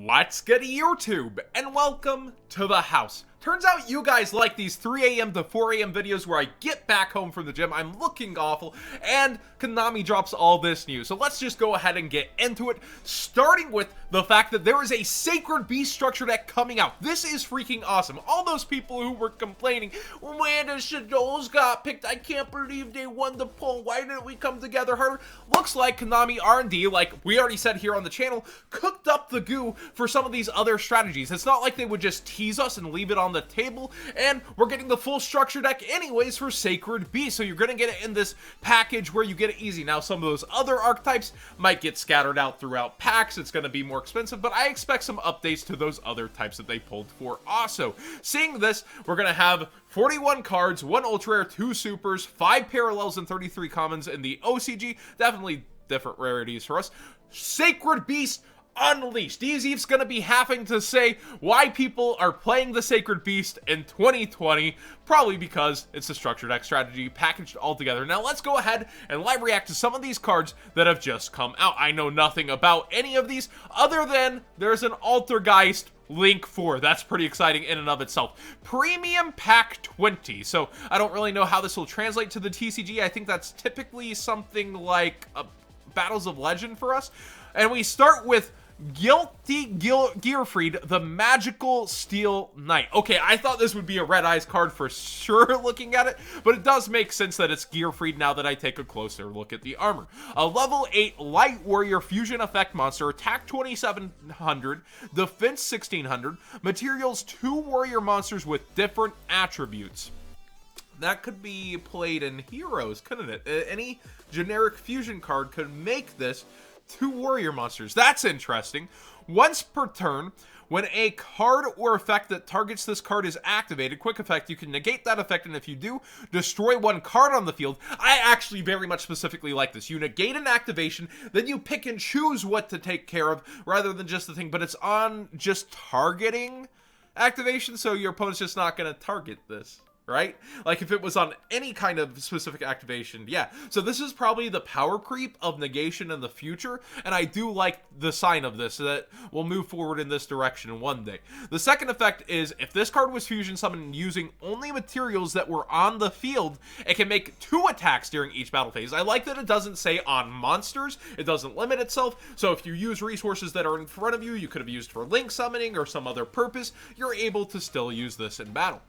What's good, YouTube, and welcome to the house. Turns out you guys like these 3 a.m. to 4 a.m. videos where I get back home from the gym, I'm looking awful, and Konami drops all this news. So let's just go ahead and get into it, starting with the fact that there is a Sacred Beast structure deck coming out. This is freaking awesome. All those people who were complaining, when the Shadows got picked, I can't believe they won the poll, why didn't we come together harder? Looks like Konami R&D, like we already said here on the channel, cooked up the goo for some of these other strategies. It's not like they would just tease us and leave it on the table, and we're getting the full structure deck anyways for Sacred Beast, so you're gonna get it in this package where you get it easy. Now, some of those other archetypes might get scattered out throughout packs. It's gonna be more expensive, but I expect some updates to those other types that they pulled for. Also, seeing this, we're gonna have 41 cards, 1 ultra rare, 2 supers, 5 parallels, and 33 commons in the OCG. Definitely different rarities for us. Sacred Beast Unleashed. DZ's gonna be having to say why people are playing the Sacred Beast in 2020, probably because it's a structured deck strategy packaged all together. Now let's go ahead and live react to some of these cards that have just come out. I know nothing about any of these other than there's an Altergeist Link 4. That's pretty exciting in and of itself. Premium Pack 20. So I don't really know how this will translate to the TCG. I think that's typically something like Battles of Legend for us. And we start with Gearfried, the Magical Steel Knight. Okay, I thought this would be a Red Eyes card for sure looking at it, but it does make sense that it's Gearfried now that I take a closer look at the armor. A level 8 Light Warrior Fusion Effect monster, attack 2700, defense 1600, materials 2 warrior monsters with different attributes. That could be played in Heroes, couldn't it? Any generic fusion card could make this 2 warrior monsters. That's interesting. Once per turn, when a card or effect that targets this card is activated, quick effect, you can negate that effect, and if you do, destroy 1 card on the field. I actually very much specifically like this. You negate an activation, then you pick and choose what to take care of, rather than just the thing, but it's on just targeting activation, so your opponent's just not going to target this. Right? Like if it was on any kind of specific activation, yeah. So this is probably the power creep of negation in the future, and I do like the sign of this, so that we'll move forward in this direction one day. The second effect is, if this card was fusion summoned using only materials that were on the field, it can make 2 attacks during each battle phase. I like that it doesn't say on monsters, it doesn't limit itself, so if you use resources that are in front of you, you could have used for link summoning or some other purpose, you're able to still use this in battle.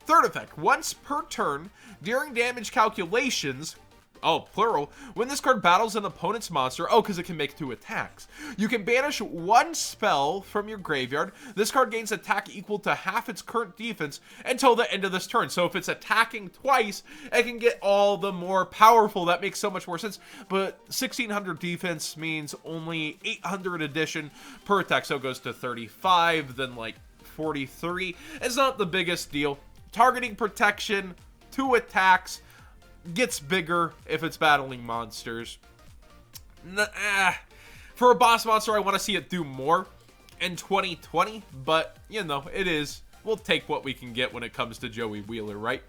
Third effect, once per turn, during damage calculations, plural, when this card battles an opponent's monster, because it can make 2 attacks, you can banish 1 spell from your graveyard. This card gains attack equal to half its current defense until the end of this turn. So if it's attacking twice, it can get all the more powerful. That makes so much more sense. But 1600 defense means only 800 addition per attack, so it goes to 35, then like 43. It's not the biggest deal. Targeting protection, 2 attacks, gets bigger if it's battling monsters. For a boss monster, I want to see it do more in 2020, but, you know, it is. We'll take what we can get when it comes to Joey Wheeler, right?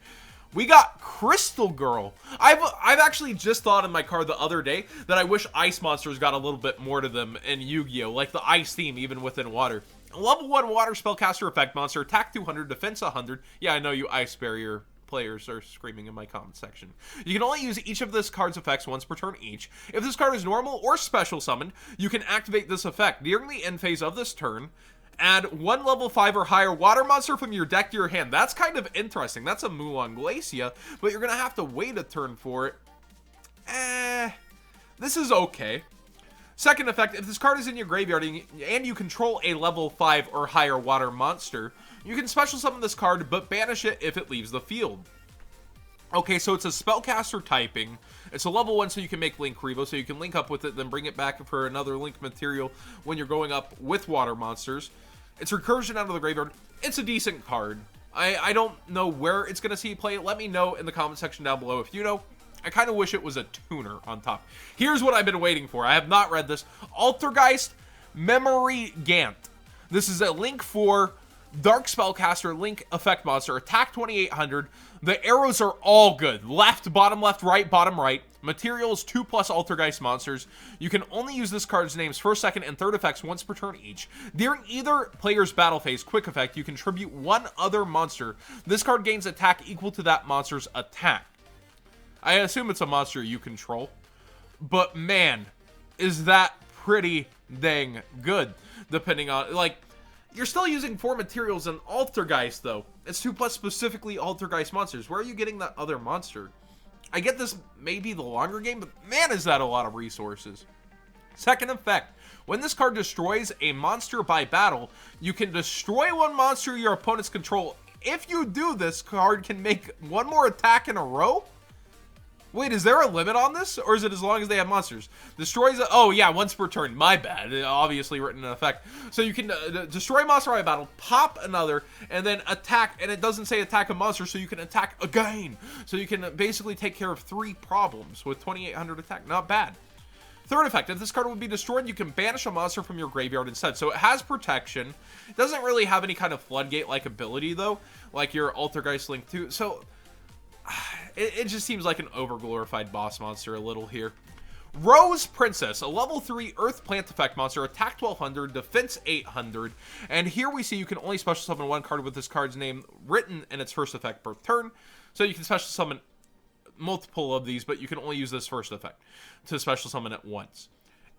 We got Crystal Girl. I've actually just thought in my card the other day that I wish ice monsters got a little bit more to them in Yu-Gi-Oh! Like the ice theme, even within water. Level 1 water spellcaster effect monster, attack 200, defense 100. Yeah, I know you ice barrier players are screaming in my comment section. You can only use each of this card's effects once per turn each. If this card is normal or special summoned, you can activate this effect. During the end phase of this turn, add 1 level 5 or higher water monster from your deck to your hand. That's kind of interesting. That's a Mulan Glacia, but you're going to have to wait a turn for it. This is okay. Second effect, if this card is in your graveyard and you control a level 5 or higher water monster, you can special summon this card, but banish it if it leaves the field. Okay, so it's a spellcaster typing. It's a level 1, so you can make Link Revo, so you can link up with it, then bring it back for another Link material when you're going up with water monsters. It's recursion out of the graveyard. It's a decent card. I don't know where it's going to see play. Let me know in the comment section down below if you know. I kind of wish it was a tuner on top. Here's what I've been waiting for. I have not read this. Altergeist Memory Gant. This is a Link 4 Dark Spellcaster Link effect monster. Attack 2800. The arrows are all good. Left, bottom, right. Materials, 2+ Altergeist monsters. You can only use this card's name's first, second, and third effects once per turn each. During either player's battle phase quick effect, you contribute one other monster. This card gains attack equal to that monster's attack. I assume it's a monster you control. But man, is that pretty dang good. Depending on, like, you're still using 4 materials in Altergeist, though. It's 2+ specifically Altergeist monsters. Where are you getting that other monster? I get this may be the longer game, but man, is that a lot of resources. Second effect. When this card destroys a monster by battle, you can destroy one monster your opponents control. If you do, this card can make one more attack in a row? Wait, is there a limit on this? Or is it as long as they have monsters? Destroys a... Oh, yeah, once per turn. My bad. Obviously written in effect. So you can destroy a monster by battle, pop another, and then attack. And it doesn't say attack a monster, so you can attack again. So you can basically take care of 3 problems with 2,800 attack. Not bad. Third effect. If this card would be destroyed, you can banish a monster from your graveyard instead. So it has protection. It doesn't really have any kind of floodgate-like ability, though, like your Altergeist Link 2. So... It just seems like an overglorified boss monster a little here. Rose Princess, a level 3 Earth Plant Effect monster, attack 1200, defense 800, and here we see you can only special summon one card with this card's name written in its first effect per turn, so you can special summon multiple of these, but you can only use this first effect to special summon it once.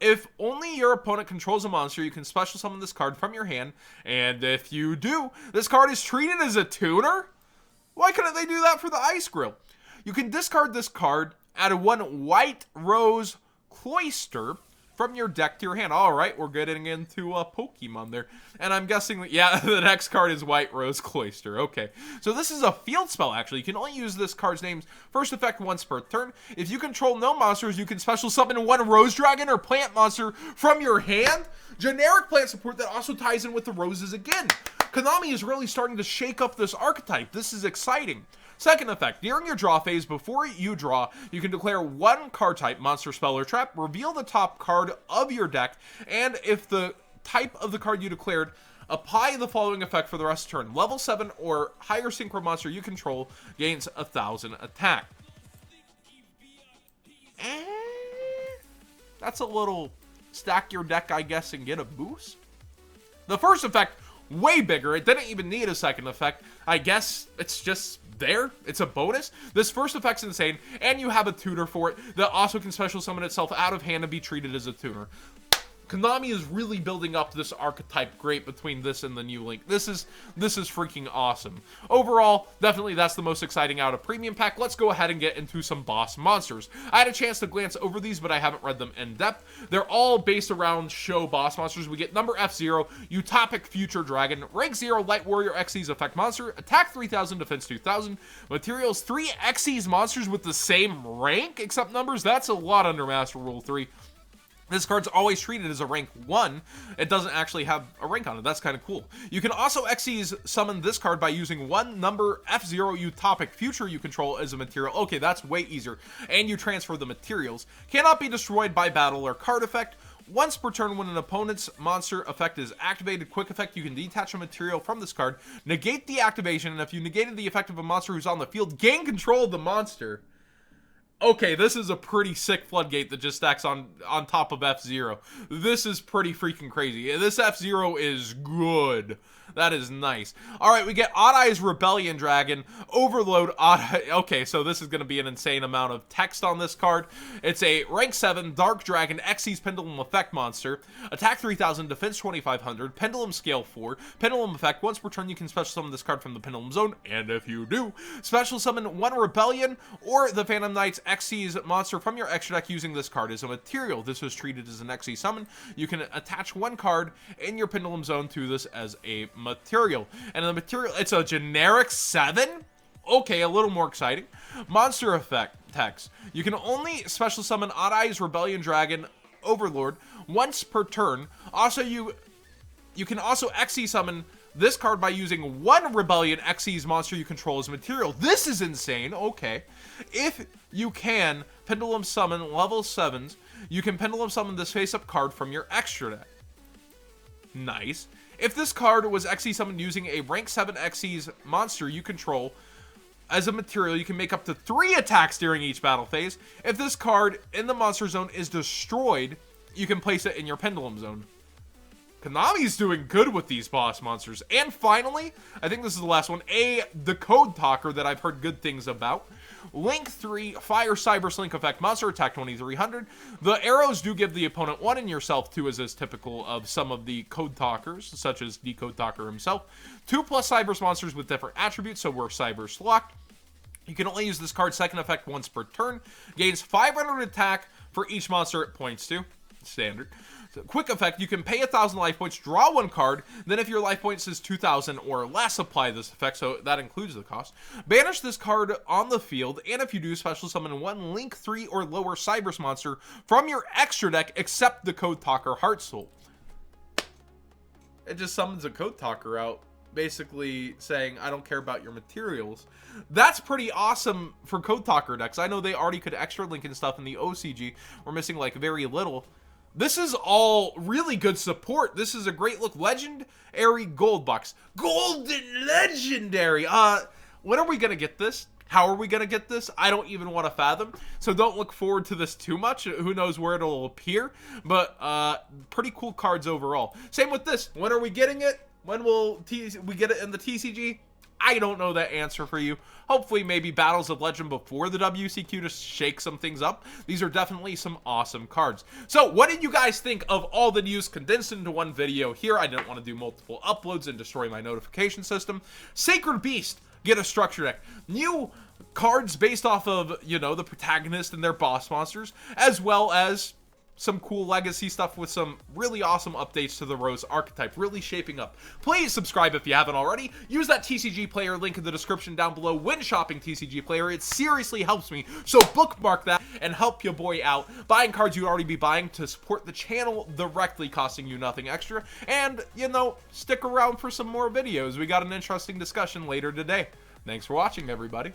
If only your opponent controls a monster, you can special summon this card from your hand, and if you do, this card is treated as a tuner? Why couldn't they do that for the Ice Grill? You can discard this card, add 1 White Rose Cloister from your deck to your hand. All right, we're getting into Pokemon there. And I'm guessing that, yeah, the next card is White Rose Cloister. Okay, so this is a field spell, actually. You can only use this card's name's first effect once per turn. If you control no monsters, you can special summon 1 Rose Dragon or plant monster from your hand. Generic plant support that also ties in with the roses again. Konami is really starting to shake up this archetype. This is exciting. Second effect, during your draw phase, before you draw, you can declare 1 card type, monster, spell, or trap, reveal the top card of your deck, and if the type of the card you declared, apply the following effect for the rest of the turn. Level 7 or higher synchro monster you control gains 1,000 attack. That's a little stack your deck, I guess, and get a boost. The first effect, way bigger. It didn't even need a second effect. I guess it's just there. It's a bonus. This first effect's insane, and you have a tutor for it that also can special summon itself out of hand and be treated as a tuner. Konami is really building up this archetype great between this and the new Link. This is freaking awesome. Overall, definitely that's the most exciting out of Premium Pack. Let's go ahead and get into some boss monsters. I had a chance to glance over these, but I haven't read them in depth. They're all based around show boss monsters. We get number F0, Utopic Future Dragon, rank 0, Light Warrior Xyz effect monster, attack 3000, defense 2000, materials 3 Xyz monsters with the same rank, except numbers. That's a lot under Master Rule 3. This card's always treated as a rank 1. It doesn't actually have a rank on it. That's kind of cool. You can also Xyz summon this card by using 1 number F0 Utopic Future you control as a material. Okay, that's way easier. And you transfer the materials. Cannot be destroyed by battle or card effect. Once per turn, when an opponent's monster effect is activated, quick effect, you can detach a material from this card, negate the activation, and if you negated the effect of a monster who's on the field, gain control of the monster. Okay, this is a pretty sick floodgate that just stacks on top of F0. This is pretty freaking crazy. This F0 is good. That is nice. Alright, we get Odd Eyes Rebellion Dragon, Overload Odd Eye. Okay, so this is going to be an insane amount of text on this card. It's a rank 7 Dark Dragon Xyz Pendulum Effect monster. Attack 3000, defense 2500, Pendulum Scale 4, Pendulum Effect. Once per turn, you can special summon this card from the Pendulum Zone, and if you do, special summon 1 Rebellion or the Phantom Knight's Xyz monster from your extra deck using this card as a material. This was treated as an Xyz summon. You can attach 1 card in your Pendulum Zone to this as a material. And the material, it's a generic 7? Okay, a little more exciting. Monster effect text. You can only special summon Odd Eyes Rebellion Dragon Overlord once per turn. Also, you can also Xyz summon this card by using 1 Rebellion Xyz monster you control as material. This is insane. Okay. If you can Pendulum summon level 7s, you can Pendulum summon this face-up card from your extra deck. Nice. If this card was Xyz summoned using a rank 7 Xyz monster you control, as a material, you can make up to 3 attacks during each battle phase. If this card in the monster zone is destroyed, you can place it in your pendulum zone. Konami's doing good with these boss monsters. And finally, I think this is the last one, the Code Talker that I've heard good things about. Link 3, Fire Cyber Slink Effect, monster attack 2300. The arrows do give the opponent 1 and yourself 2, as is typical of some of the Code Talkers, such as the Code Talker himself. 2+ Cybers monsters with different attributes, so we're Cybers locked. You can only use this card's second effect once per turn. Gains 500 attack for each monster it points to. Standard. So, quick effect, you can pay 1,000 life points, draw 1 card, then if your life points is 2,000 or less, apply this effect, so that includes the cost. Banish this card on the field, and if you do, special summon 1 Link 3 or lower Cybers monster from your extra deck, except the Code Talker Heart Soul. It just summons a Code Talker out, basically saying, I don't care about your materials. That's pretty awesome for Code Talker decks. I know they already could extra link and stuff in the OCG. We're missing like very little. This is all really good support. This is a great look. Legendary Gold Box. Golden Legendary. When are we going to get this? How are we going to get this? I don't even want to fathom. So don't look forward to this too much. Who knows where it'll appear. But pretty cool cards overall. Same with this. When are we getting it? When will we get it in the TCG? I don't know that answer for you. Hopefully maybe Battles of Legend before the WCQ to shake some things up. These are definitely some awesome cards. So what did you guys think of all the news condensed into one video here? I didn't want to do multiple uploads and destroy my notification system. Sacred Beast, get a structure deck. New cards based off of, you know, the protagonist and their boss monsters, as well as some cool legacy stuff with some really awesome updates to the Rose archetype, really shaping up. Please subscribe if you haven't already. Use that TCG player link in the description down below when shopping TCG player. It seriously helps me, so bookmark that and help your boy out. Buying cards you'd already be buying to support the channel directly, costing you nothing extra. And, you know, stick around for some more videos. We got an interesting discussion later today. Thanks for watching, everybody.